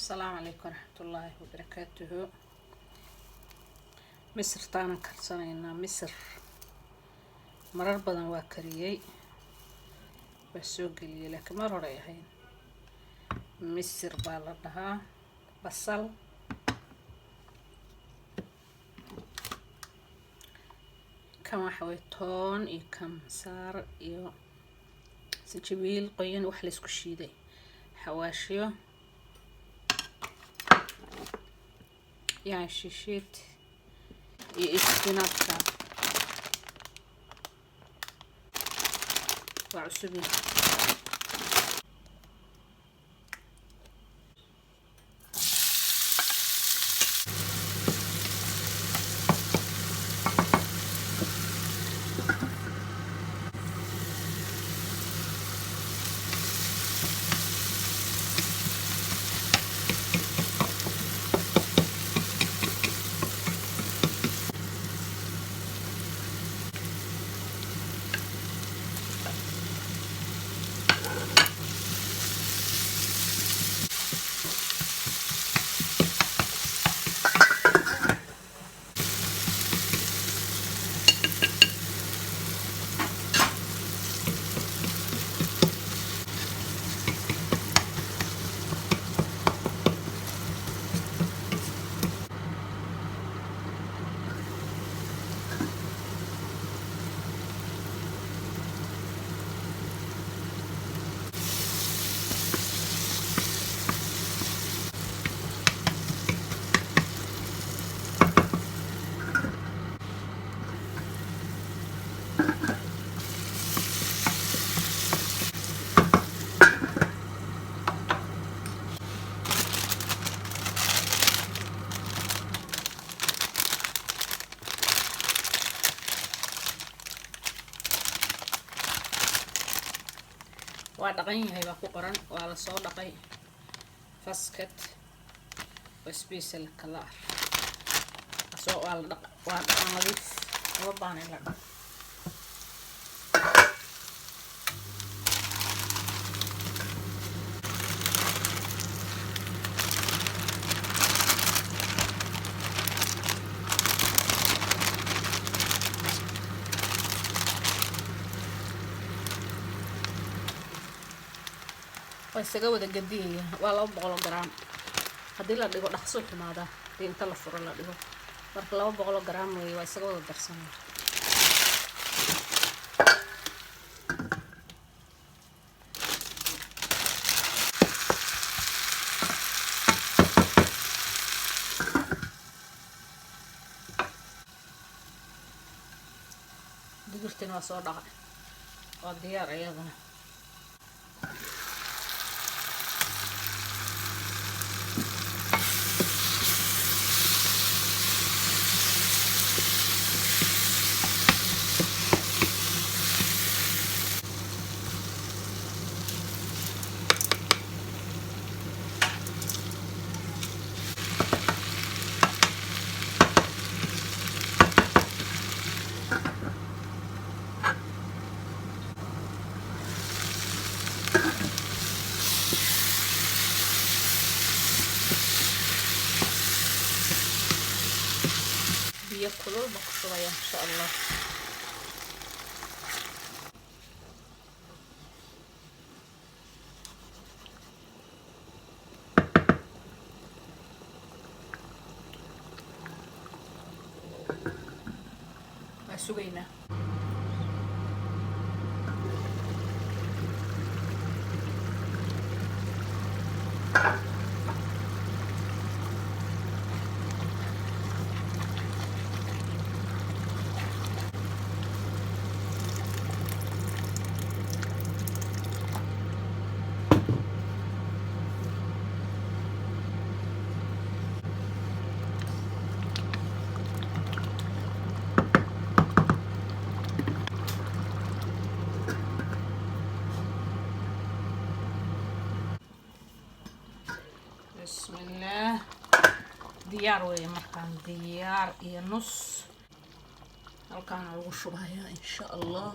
السلام عليكم ورحمة الله وبركاته. مصر تانا كرسانينا مصر مرر بدن waa kariyay waa soo geliyay laakiin mar hore ay ahayn misir baa la dhahaa basal kan waxa way toon iyo kamsar iyo sinjibiil qoyan wax la isku shiiday xawaashiyo يعني شيشيت إسكيناتها وعسبي waa dhaqan yahay baa ku qoran waa la soo dhaqay fasket special kala soo waa la dhaq waa dhaqan nadiif loo baahnay la dhaq isaga wada gadiyay waa 200 gram hadii la dhigo dhaxso xumaada inta la furo la dhigo marka 200 gram way waa isaga wada darsan digirtina waa soo dhaqay waa diyaar ayadana ياكلوا بقشرة ان شاء الله سوينا بسم الله ديار وين مكان ديار يا نص هلكان lagu shubayaa insha Allah